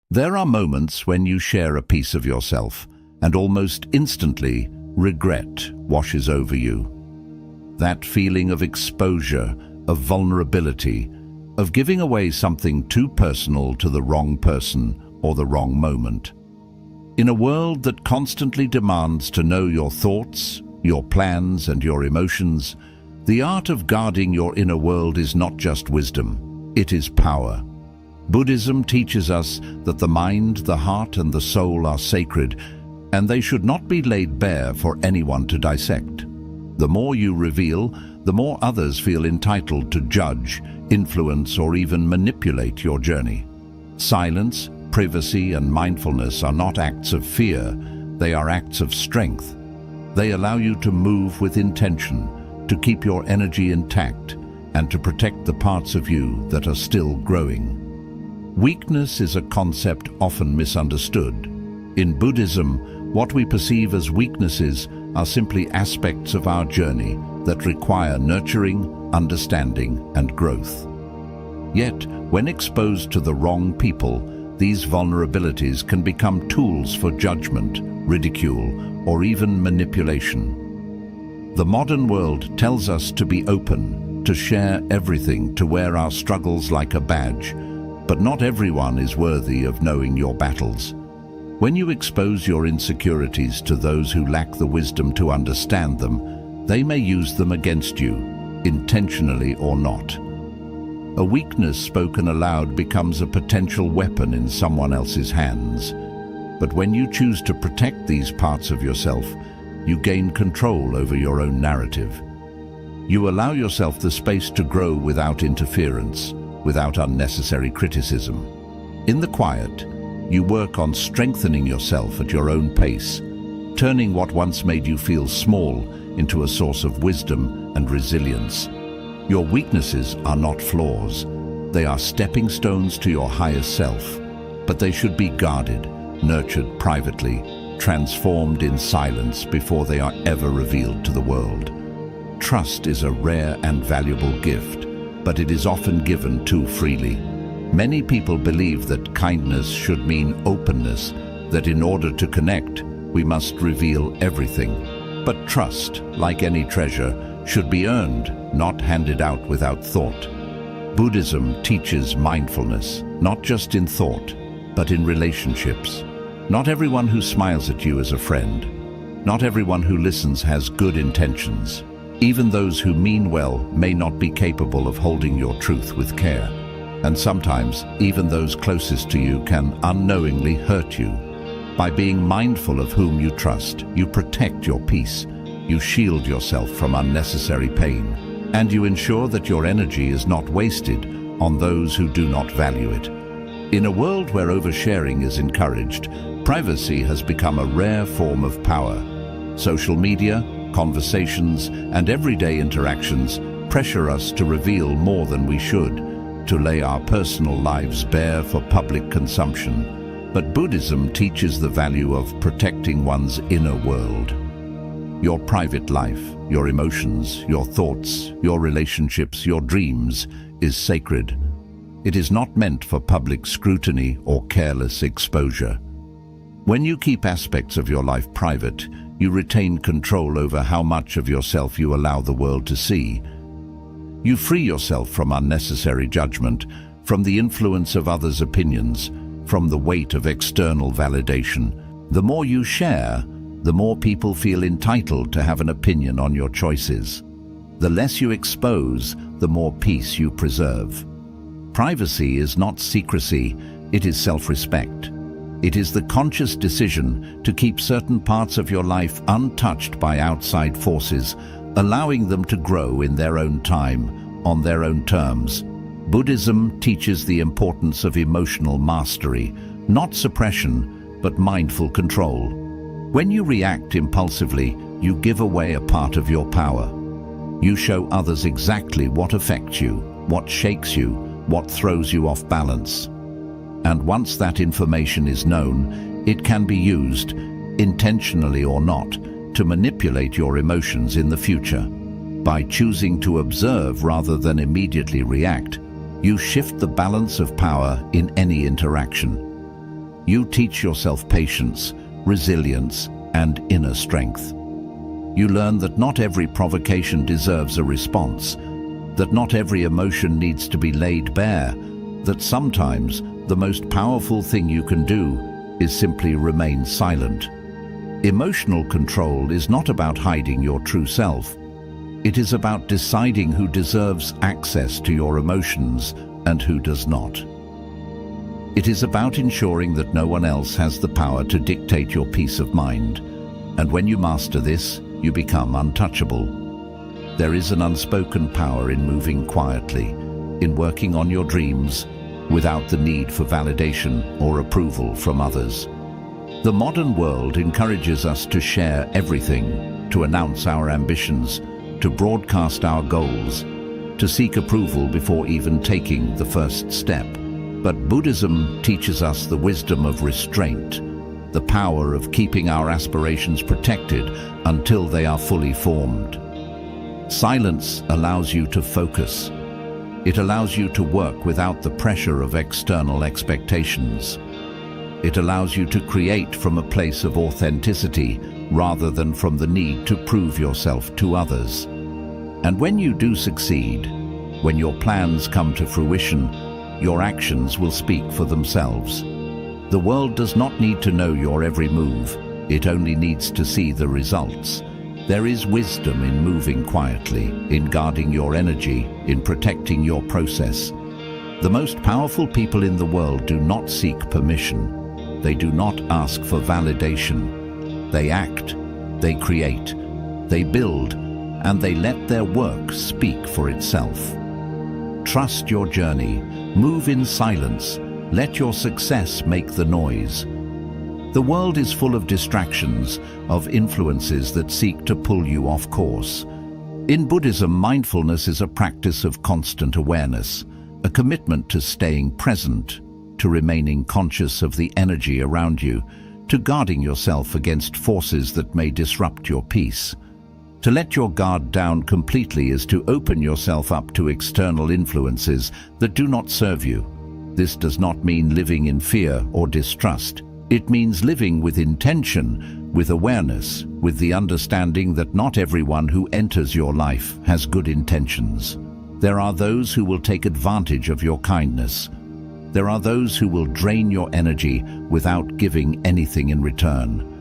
There are moments when you share a piece of yourself, and almost instantly, regret washes over you. That feeling of exposure, of vulnerability, of giving away something too personal to the wrong person or the wrong moment. In a world that constantly demands to know your thoughts, your plans, and your emotions, the art of guarding your inner world is not just wisdom, it is power. Buddhism teaches us that the mind, the heart, and the soul are sacred, and they should not be laid bare for anyone to dissect. The more you reveal, the more others feel entitled to judge, influence, or even manipulate your journey. Silence, privacy, and mindfulness are not acts of fear, they are acts of strength. They allow you to move with intention, to keep your energy intact, and to protect the parts of you that are still growing. Weakness is a concept often misunderstood. In Buddhism, what we perceive as weaknesses are simply aspects of our journey that require nurturing, understanding, and growth. Yet, when exposed to the wrong people, these vulnerabilities can become tools for judgment, ridicule, or even manipulation. The modern world tells us to be open, to share everything, to wear our struggles like a badge, but not everyone is worthy of knowing your battles. When you expose your insecurities to those who lack the wisdom to understand them, they may use them against you, intentionally or not. A weakness spoken aloud becomes a potential weapon in someone else's hands. But when you choose to protect these parts of yourself, you gain control over your own narrative. You allow yourself the space to grow without interference, without unnecessary criticism. In the quiet, you work on strengthening yourself at your own pace, turning what once made you feel small into a source of wisdom and resilience. Your weaknesses are not flaws. They are stepping stones to your higher self, but they should be guarded, nurtured privately, transformed in silence before they are ever revealed to the world. Trust is a rare and valuable gift, but it is often given too freely. Many people believe that kindness should mean openness, that in order to connect, we must reveal everything. But trust, like any treasure, should be earned, not handed out without thought. Buddhism teaches mindfulness, not just in thought, but in relationships. Not everyone who smiles at you is a friend. Not everyone who listens has good intentions. Even those who mean well may not be capable of holding your truth with care. And sometimes, even those closest to you can unknowingly hurt you. By being mindful of whom you trust, you protect your peace, you shield yourself from unnecessary pain, and you ensure that your energy is not wasted on those who do not value it. In a world where oversharing is encouraged, privacy has become a rare form of power. Social media, conversations, and everyday interactions pressure us to reveal more than we should, to lay our personal lives bare for public consumption. But Buddhism teaches the value of protecting one's inner world. Your private life, your emotions, your thoughts, your relationships, your dreams is sacred. It is not meant for public scrutiny or careless exposure. When you keep aspects of your life private, you retain control over how much of yourself you allow the world to see. You free yourself from unnecessary judgment, from the influence of others' opinions, from the weight of external validation. The more you share, the more people feel entitled to have an opinion on your choices. The less you expose, the more peace you preserve. Privacy is not secrecy, it is self-respect. It is the conscious decision to keep certain parts of your life untouched by outside forces, allowing them to grow in their own time, on their own terms. Buddhism teaches the importance of emotional mastery, not suppression, but mindful control. When you react impulsively, you give away a part of your power. You show others exactly what affects you, what shakes you, what throws you off balance. And once that information is known, it can be used, intentionally or not, to manipulate your emotions in the future. By choosing to observe rather than immediately react, you shift the balance of power in any interaction. You teach yourself patience, resilience, and inner strength. You learn that not every provocation deserves a response, that not every emotion needs to be laid bare, that sometimes the most powerful thing you can do is simply remain silent. Emotional control is not about hiding your true self. It is about deciding who deserves access to your emotions and who does not. It is about ensuring that no one else has the power to dictate your peace of mind. And when you master this, you become untouchable. There is an unspoken power in moving quietly, in working on your dreams, without the need for validation or approval from others. The modern world encourages us to share everything, to announce our ambitions, to broadcast our goals, to seek approval before even taking the first step. But Buddhism teaches us the wisdom of restraint, the power of keeping our aspirations protected until they are fully formed. Silence allows you to focus. It allows you to work without the pressure of external expectations. It allows you to create from a place of authenticity rather than from the need to prove yourself to others. And when you do succeed, when your plans come to fruition, your actions will speak for themselves. The world does not need to know your every move, it only needs to see the results. There is wisdom in moving quietly, in guarding your energy, in protecting your process. The most powerful people in the world do not seek permission. They do not ask for validation. They act, they create, they build, and they let their work speak for itself. Trust your journey, move in silence, let your success make the noise. The world is full of distractions, of influences that seek to pull you off course. In Buddhism, mindfulness is a practice of constant awareness, a commitment to staying present, to remaining conscious of the energy around you, to guarding yourself against forces that may disrupt your peace. To let your guard down completely is to open yourself up to external influences that do not serve you. This does not mean living in fear or distrust. It means living with intention, with awareness, with the understanding that not everyone who enters your life has good intentions. There are those who will take advantage of your kindness. There are those who will drain your energy without giving anything in return.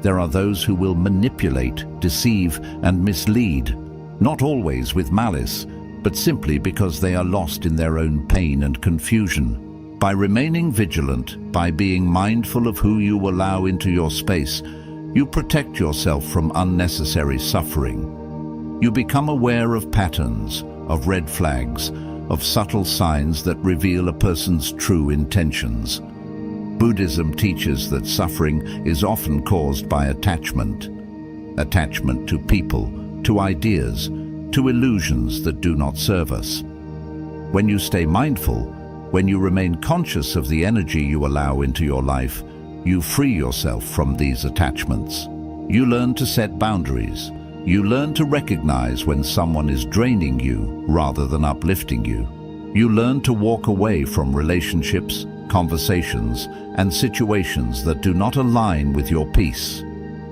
There are those who will manipulate, deceive, and mislead, not always with malice, but simply because they are lost in their own pain and confusion. By remaining vigilant, by being mindful of who you allow into your space, you protect yourself from unnecessary suffering. You become aware of patterns, of red flags, of subtle signs that reveal a person's true intentions. Buddhism teaches that suffering is often caused by attachment. Attachment to people, to ideas, to illusions that do not serve us. When you stay mindful, when you remain conscious of the energy you allow into your life, you free yourself from these attachments. You learn to set boundaries. You learn to recognize when someone is draining you rather than uplifting you. You learn to walk away from relationships, conversations, and situations that do not align with your peace.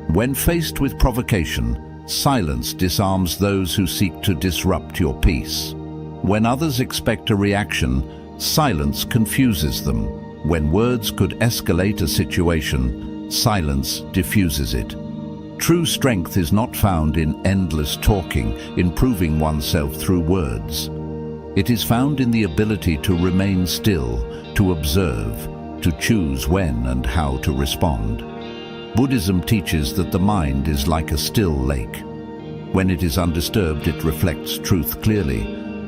When faced with provocation, silence disarms those who seek to disrupt your peace. When others expect a reaction, silence confuses them. When words could escalate a situation, silence diffuses it. True strength is not found in endless talking, in proving oneself through words. It is found in the ability to remain still, to observe, to choose when and how to respond. Buddhism teaches that the mind is like a still lake. When it is undisturbed, it reflects truth clearly,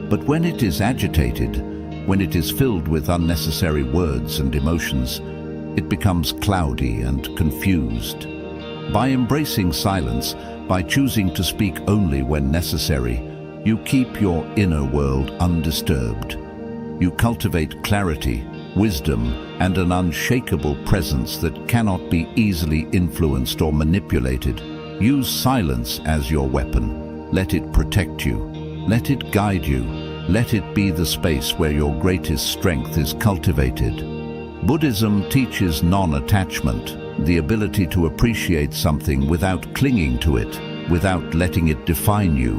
but when it is agitated, when it is filled with unnecessary words and emotions, it becomes cloudy and confused. By embracing silence, by choosing to speak only when necessary, you keep your inner world undisturbed. You cultivate clarity, wisdom, and an unshakable presence that cannot be easily influenced or manipulated. Use silence as your weapon. Let it protect you. Let it guide you. Let it be the space where your greatest strength is cultivated. Buddhism teaches non-attachment, the ability to appreciate something without clinging to it, without letting it define you.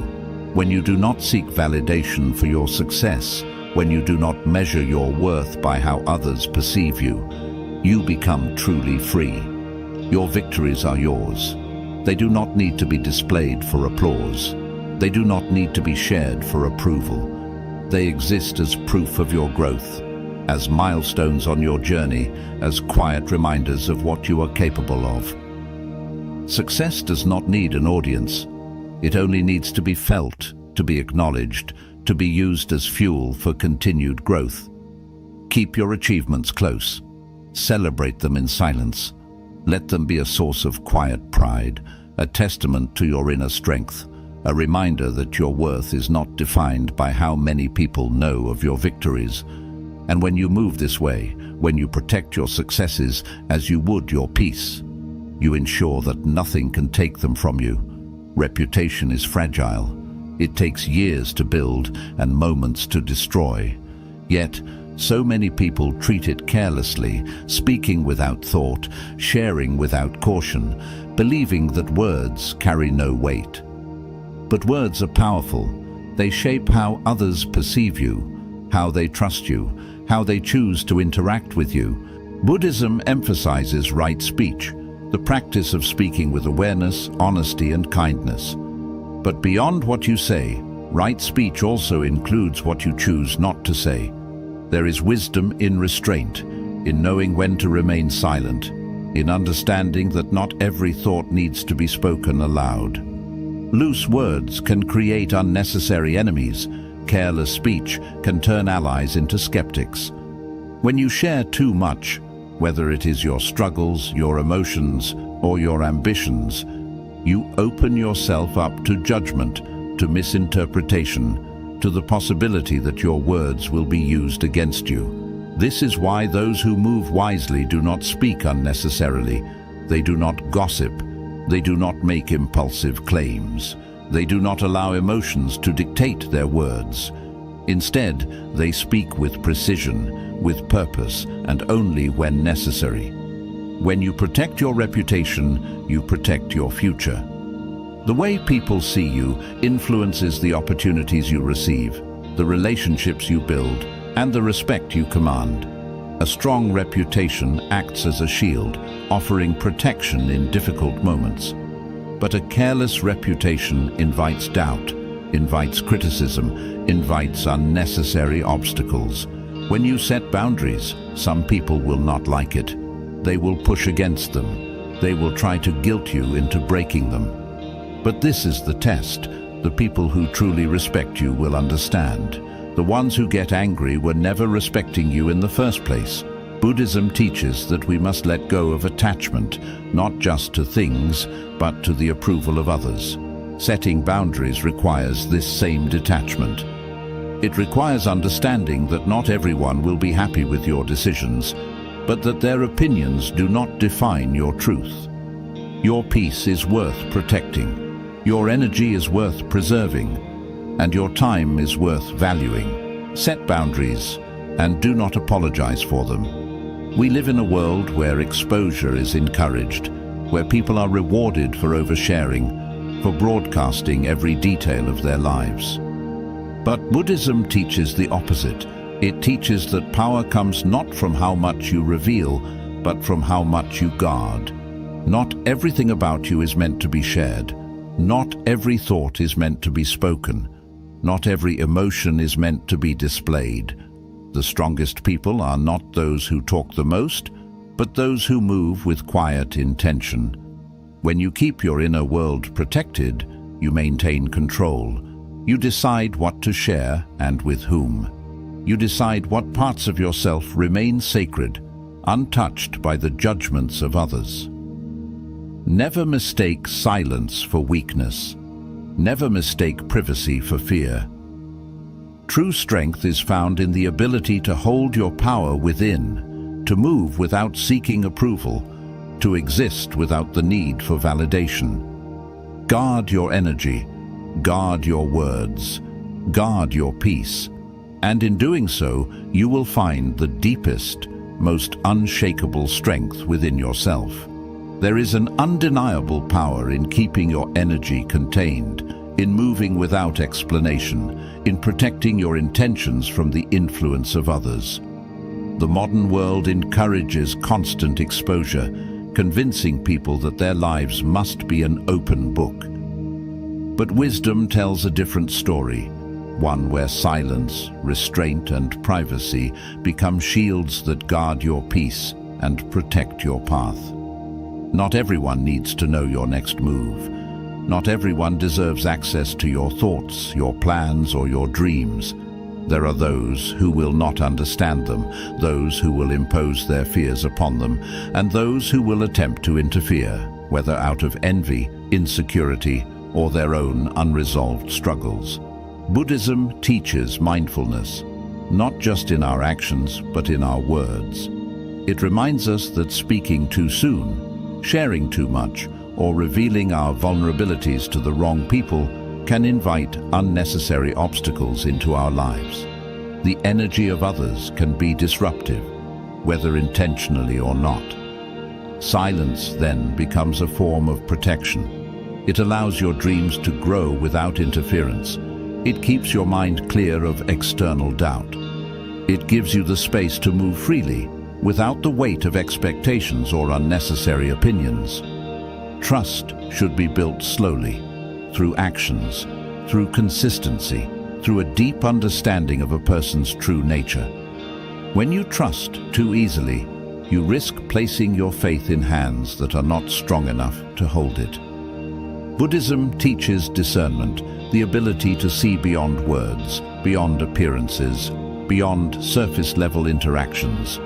When you do not seek validation for your success, when you do not measure your worth by how others perceive you, you become truly free. Your victories are yours. They do not need to be displayed for applause. They do not need to be shared for approval. They exist as proof of your growth, as milestones on your journey, as quiet reminders of what you are capable of. Success does not need an audience. It only needs to be felt, to be acknowledged, to be used as fuel for continued growth. Keep your achievements close. Celebrate them in silence. Let them be a source of quiet pride, a testament to your inner strength, a reminder that your worth is not defined by how many people know of your victories. And when you move this way, when you protect your successes as you would your peace, you ensure that nothing can take them from you. Reputation is fragile. It takes years to build and moments to destroy. Yet, so many people treat it carelessly, speaking without thought, sharing without caution, believing that words carry no weight. But words are powerful. They shape how others perceive you, how they trust you, how they choose to interact with you. Buddhism emphasizes right speech, the practice of speaking with awareness, honesty, and kindness. But beyond what you say, right speech also includes what you choose not to say. There is wisdom in restraint, in knowing when to remain silent, in understanding that not every thought needs to be spoken aloud. Loose words can create unnecessary enemies. Careless speech can turn allies into skeptics. When you share too much, whether it is your struggles, your emotions, or your ambitions, you open yourself up to judgment, to misinterpretation, to the possibility that your words will be used against you. This is why those who move wisely do not speak unnecessarily. They do not gossip. They do not make impulsive claims. They do not allow emotions to dictate their words. Instead, they speak with precision, with purpose, and only when necessary. When you protect your reputation, you protect your future. The way people see you influences the opportunities you receive, the relationships you build, and the respect you command. A strong reputation acts as a shield, offering protection in difficult moments. But a careless reputation invites doubt, invites criticism, invites unnecessary obstacles. When you set boundaries, some people will not like it. They will push against them. They will try to guilt you into breaking them. But this is the test. The people who truly respect you will understand. The ones who get angry were never respecting you in the first place. Buddhism teaches that we must let go of attachment, not just to things, but to the approval of others. Setting boundaries requires this same detachment. It requires understanding that not everyone will be happy with your decisions, but that their opinions do not define your truth. Your peace is worth protecting. Your energy is worth preserving. And your time is worth valuing. Set boundaries and do not apologize for them. We live in a world where exposure is encouraged, where people are rewarded for oversharing, for broadcasting every detail of their lives. But Buddhism teaches the opposite. It teaches that power comes not from how much you reveal, but from how much you guard. Not everything about you is meant to be shared. Not every thought is meant to be spoken. Not every emotion is meant to be displayed. The strongest people are not those who talk the most, but those who move with quiet intention. When you keep your inner world protected, you maintain control. You decide what to share and with whom. You decide what parts of yourself remain sacred, untouched by the judgments of others. Never mistake silence for weakness. Never mistake privacy for fear. True strength is found in the ability to hold your power within, to move without seeking approval, to exist without the need for validation. Guard your energy, guard your words, guard your peace, and in doing so, you will find the deepest, most unshakable strength within yourself. There is an undeniable power in keeping your energy contained, in moving without explanation, in protecting your intentions from the influence of others. The modern world encourages constant exposure, convincing people that their lives must be an open book. But wisdom tells a different story, one where silence, restraint, and privacy become shields that guard your peace and protect your path. Not everyone needs to know your next move. Not everyone deserves access to your thoughts, your plans, or your dreams. There are those who will not understand them, those who will impose their fears upon them, and those who will attempt to interfere, whether out of envy, insecurity, or their own unresolved struggles. Buddhism teaches mindfulness, not just in our actions, but in our words. It reminds us that speaking too soon, sharing too much, or revealing our vulnerabilities to the wrong people can invite unnecessary obstacles into our lives. The energy of others can be disruptive, whether intentionally or not. Silence then becomes a form of protection. It allows your dreams to grow without interference. It keeps your mind clear of external doubt. It gives you the space to move freely, without the weight of expectations or unnecessary opinions. Trust should be built slowly, through actions, through consistency, through a deep understanding of a person's true nature. When you trust too easily, you risk placing your faith in hands that are not strong enough to hold it. Buddhism teaches discernment, the ability to see beyond words, beyond appearances, beyond surface-level interactions.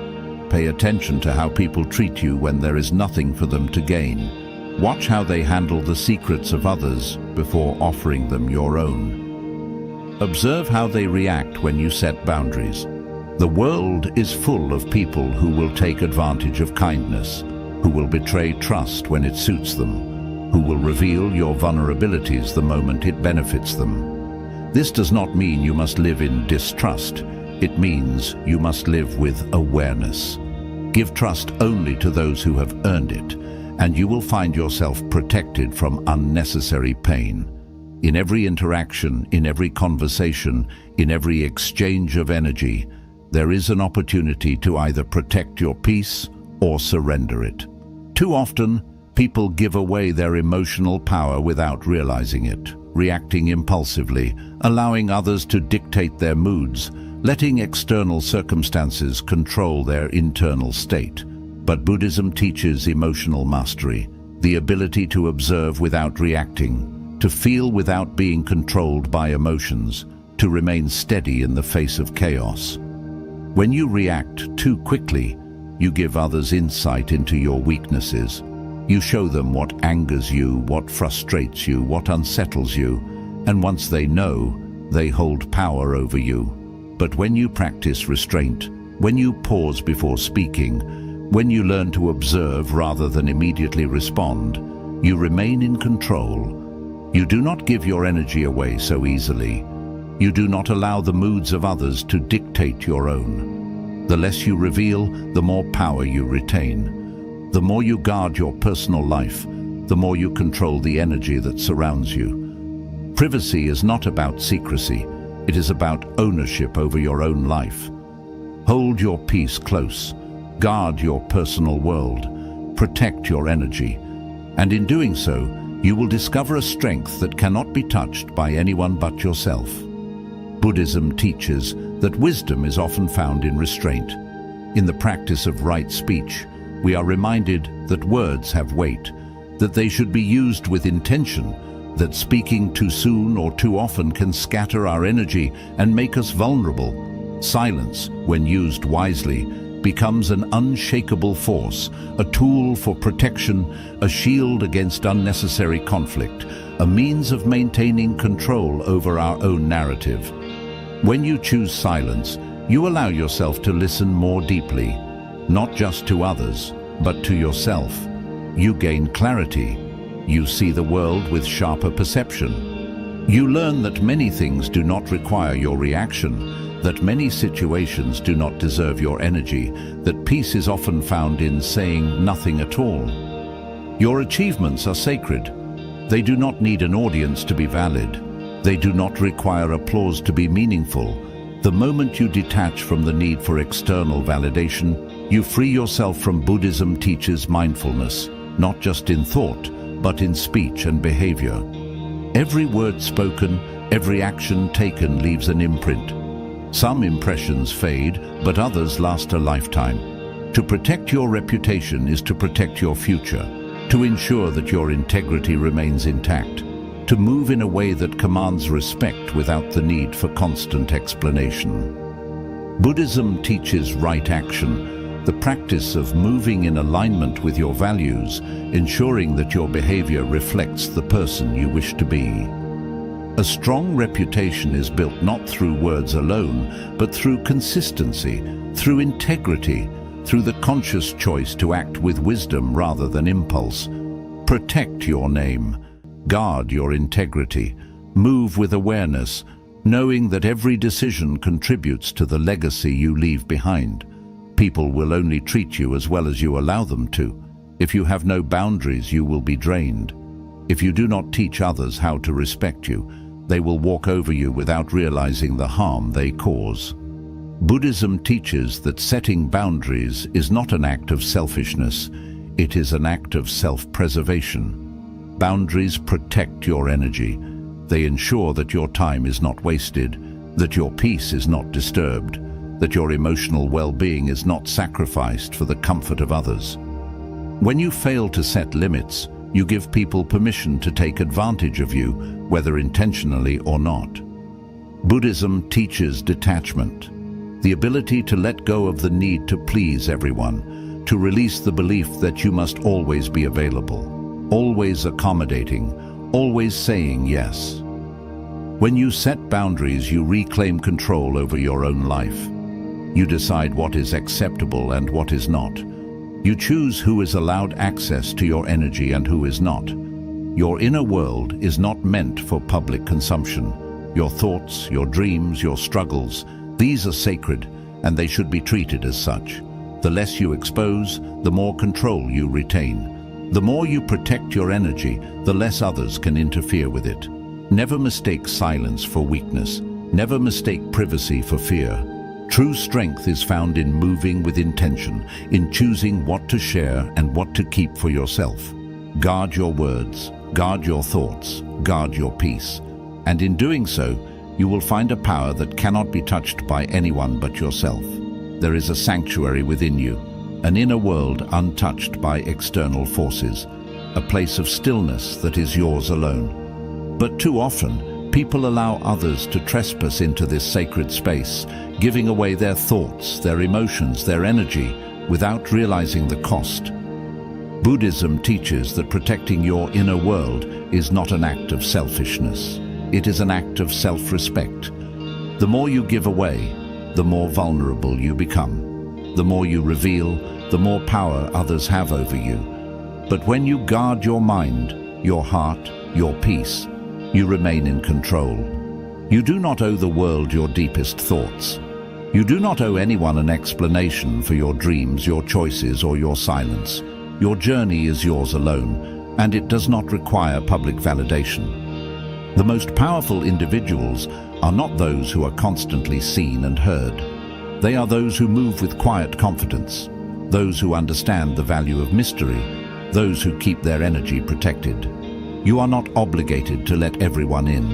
Pay attention to how people treat you when there is nothing for them to gain. Watch how they handle the secrets of others before offering them your own. Observe how they react when you set boundaries. The world is full of people who will take advantage of kindness, who will betray trust when it suits them, who will reveal your vulnerabilities the moment it benefits them. This does not mean you must live in distrust. It means you must live with awareness. Give trust only to those who have earned it, and you will find yourself protected from unnecessary pain. In every interaction, in every conversation, in every exchange of energy, there is an opportunity to either protect your peace or surrender it. Too often, people give away their emotional power without realizing it, reacting impulsively, allowing others to dictate their moods, letting external circumstances control their internal state. But Buddhism teaches emotional mastery, the ability to observe without reacting, to feel without being controlled by emotions, to remain steady in the face of chaos. When you react too quickly, you give others insight into your weaknesses. You show them what angers you, what frustrates you, what unsettles you, and once they know, they hold power over you. But when you practice restraint, when you pause before speaking, when you learn to observe rather than immediately respond, you remain in control. You do not give your energy away so easily. You do not allow the moods of others to dictate your own. The less you reveal, the more power you retain. The more you guard your personal life, the more you control the energy that surrounds you. Privacy is not about secrecy. It is about ownership over your own life. Hold your peace close. Guard your personal world, protect your energy, and in doing so, you will discover a strength that cannot be touched by anyone but yourself. Buddhism teaches that wisdom is often found in restraint. In the practice of right speech, we are reminded that words have weight, that they should be used with intention, that speaking too soon or too often can scatter our energy and make us vulnerable. Silence, when used wisely, becomes an unshakable force, a tool for protection, a shield against unnecessary conflict, a means of maintaining control over our own narrative. When you choose silence, you allow yourself to listen more deeply, not just to others, but to yourself. You gain clarity. You see the world with sharper perception. You learn that many things do not require your reaction. that many situations do not deserve your energy, that peace is often found in saying nothing at all. Your achievements are sacred. They do not need an audience to be valid. They do not require applause to be meaningful. The moment you detach from the need for external validation, you free yourself from Buddhism teaches mindfulness, not just in thought, but in speech and behavior. Every word spoken, every action taken leaves an imprint. Some impressions fade, but others last a lifetime. To protect your reputation is to protect your future, to ensure that your integrity remains intact, to move in a way that commands respect without the need for constant explanation. Buddhism teaches right action, the practice of moving in alignment with your values, ensuring that your behavior reflects the person you wish to be. A strong reputation is built not through words alone, but through consistency, through integrity, through the conscious choice to act with wisdom rather than impulse. Protect your name. Guard your integrity. Move with awareness, knowing that every decision contributes to the legacy you leave behind. People will only treat you as well as you allow them to. If you have no boundaries, you will be drained. If you do not teach others how to respect you, they will walk over you without realizing the harm they cause. Buddhism teaches that setting boundaries is not an act of selfishness, it is an act of self-preservation. Boundaries protect your energy. They ensure that your time is not wasted, that your peace is not disturbed, that your emotional well-being is not sacrificed for the comfort of others. When you fail to set limits, you give people permission to take advantage of you, whether intentionally or not. Buddhism teaches detachment, the ability to let go of the need to please everyone, to release the belief that you must always be available, always accommodating, always saying yes. When you set boundaries, you reclaim control over your own life. You decide what is acceptable and what is not. You choose who is allowed access to your energy and who is not. Your inner world is not meant for public consumption. Your thoughts, your dreams, your struggles, these are sacred, and they should be treated as such. The less you expose, the more control you retain. The more you protect your energy, the less others can interfere with it. Never mistake silence for weakness. Never mistake privacy for fear. True strength is found in moving with intention, in choosing what to share and what to keep for yourself. Guard your words, guard your thoughts, guard your peace. And in doing so, you will find a power that cannot be touched by anyone but yourself. There is a sanctuary within you, an inner world untouched by external forces, a place of stillness that is yours alone. But too often, people allow others to trespass into this sacred space, giving away their thoughts, their emotions, their energy, without realizing the cost. Buddhism teaches that protecting your inner world is not an act of selfishness. It is an act of self-respect. The more you give away, the more vulnerable you become. The more you reveal, the more power others have over you. But when you guard your mind, your heart, your peace, you remain in control. You do not owe the world your deepest thoughts. You do not owe anyone an explanation for your dreams, your choices, or your silence. Your journey is yours alone, and it does not require public validation. The most powerful individuals are not those who are constantly seen and heard. They are those who move with quiet confidence, those who understand the value of mystery, those who keep their energy protected. You are not obligated to let everyone in.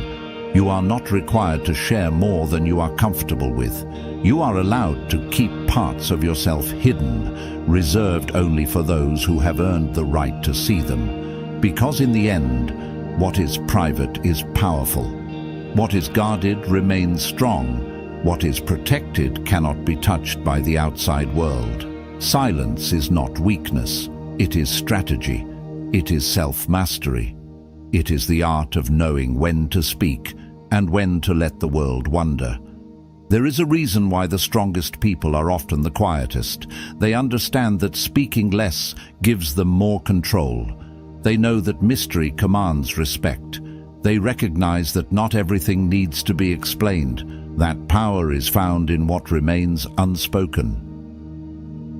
You are not required to share more than you are comfortable with. You are allowed to keep parts of yourself hidden, reserved only for those who have earned the right to see them. Because in the end, what is private is powerful. What is guarded remains strong. What is protected cannot be touched by the outside world. Silence is not weakness. It is strategy. It is self-mastery. It is the art of knowing when to speak and when to let the world wonder. There is a reason why the strongest people are often the quietest. They understand that speaking less gives them more control. They know that mystery commands respect. They recognize that not everything needs to be explained, that power is found in what remains unspoken.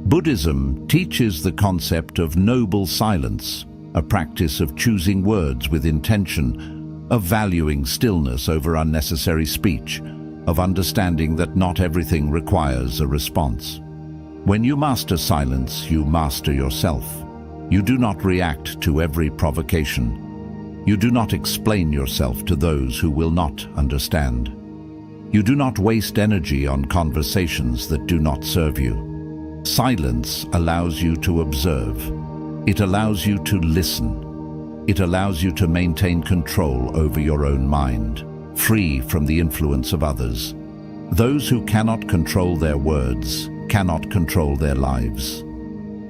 Buddhism teaches the concept of noble silence, a practice of choosing words with intention, of valuing stillness over unnecessary speech, of understanding that not everything requires a response. When you master silence, you master yourself. You do not react to every provocation. You do not explain yourself to those who will not understand. You do not waste energy on conversations that do not serve you. Silence allows you to observe. It allows you to listen. It allows you to maintain control over your own mind, free from the influence of others. Those who cannot control their words cannot control their lives.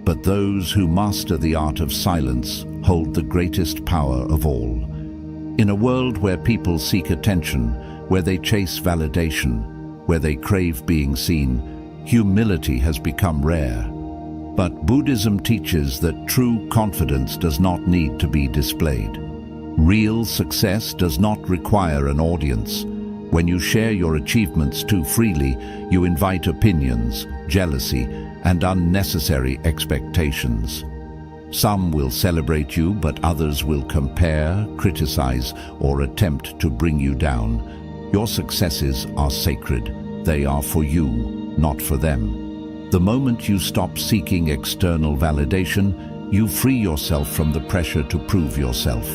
But those who master the art of silence hold the greatest power of all. In a world where people seek attention, where they chase validation, where they crave being seen, humility has become rare. But Buddhism teaches that true confidence does not need to be displayed. Real success does not require an audience. When you share your achievements too freely, you invite opinions, jealousy, and unnecessary expectations. Some will celebrate you, but others will compare, criticize, or attempt to bring you down. Your successes are sacred. They are for you, not for them. The moment you stop seeking external validation, you free yourself from the pressure to prove yourself.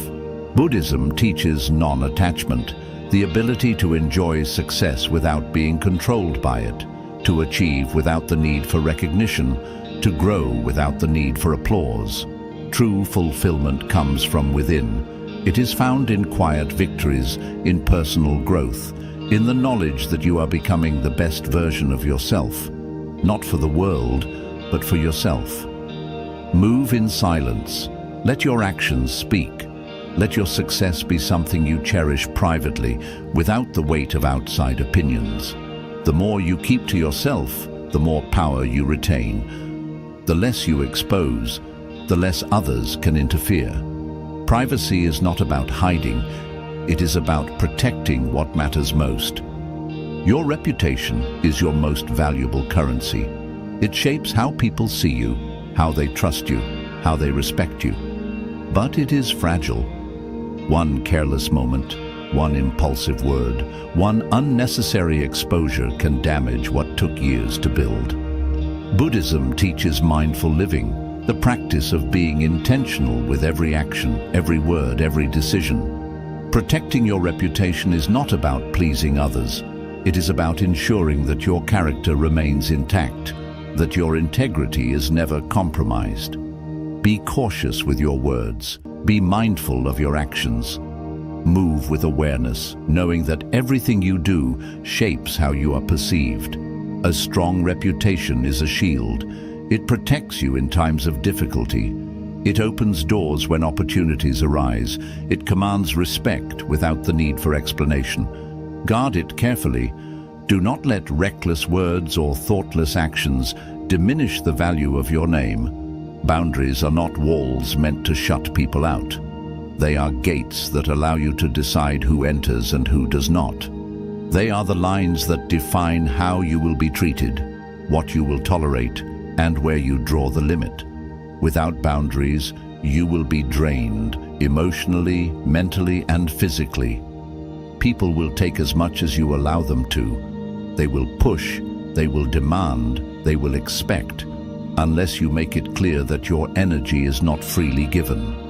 Buddhism teaches non-attachment, the ability to enjoy success without being controlled by it, to achieve without the need for recognition, to grow without the need for applause. True fulfillment comes from within. It is found in quiet victories, in personal growth, in the knowledge that you are becoming the best version of yourself, not for the world, but for yourself. Move in silence. Let your actions speak. Let your success be something you cherish privately, without the weight of outside opinions. The more you keep to yourself, the more power you retain. The less you expose, the less others can interfere. Privacy is not about hiding. It is about protecting what matters most. Your reputation is your most valuable currency. It shapes how people see you, how they trust you, how they respect you. But it is fragile. One careless moment, one impulsive word, one unnecessary exposure can damage what took years to build. Buddhism teaches mindful living, the practice of being intentional with every action, every word, every decision. Protecting your reputation is not about pleasing others. It is about ensuring that your character remains intact, that your integrity is never compromised. Be cautious with your words. Be mindful of your actions. Move with awareness, knowing that everything you do shapes how you are perceived. A strong reputation is a shield. It protects you in times of difficulty. It opens doors when opportunities arise. It commands respect without the need for explanation. Guard it carefully. Do not let reckless words or thoughtless actions diminish the value of your name. Boundaries are not walls meant to shut people out. They are gates that allow you to decide who enters and who does not. They are the lines that define how you will be treated, what you will tolerate, and where you draw the limit. Without boundaries, you will be drained emotionally, mentally, and physically. People will take as much as you allow them to. They will push, they will demand, they will expect, unless you make it clear that your energy is not freely given.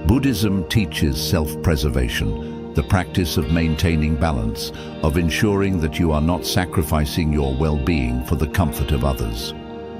Buddhism teaches self-preservation, the practice of maintaining balance, of ensuring that you are not sacrificing your well-being for the comfort of others.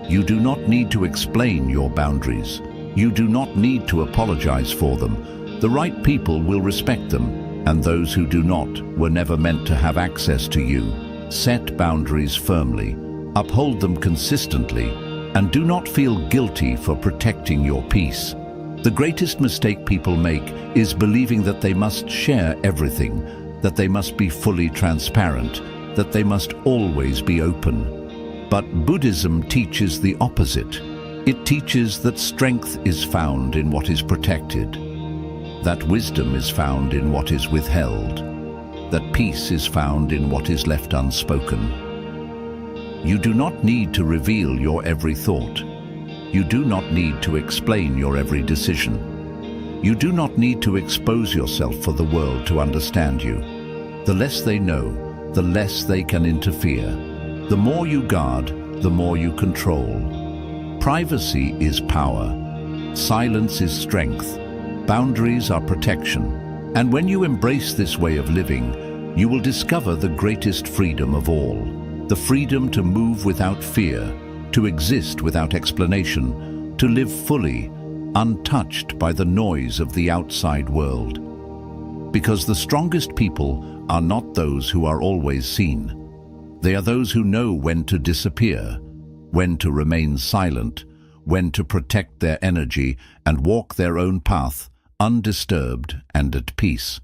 You do not need to explain your boundaries. You do not need to apologize for them. The right people will respect them, and those who do not were never meant to have access to you. Set boundaries firmly, uphold them consistently, and do not feel guilty for protecting your peace. The greatest mistake people make is believing that they must share everything, that they must be fully transparent, that they must always be open. But Buddhism teaches the opposite. It teaches that strength is found in what is protected. that wisdom is found in what is withheld, that peace is found in what is left unspoken. You do not need to reveal your every thought. You do not need to explain your every decision. You do not need to expose yourself for the world to understand you. The less they know, the less they can interfere. The more you guard, the more you control. Privacy is power. Silence is strength. Boundaries are protection. And when you embrace this way of living, you will discover the greatest freedom of all. The freedom to move without fear, to exist without explanation, to live fully, untouched by the noise of the outside world. Because the strongest people are not those who are always seen. They are those who know when to disappear, when to remain silent, when to protect their energy and walk their own path, undisturbed and at peace.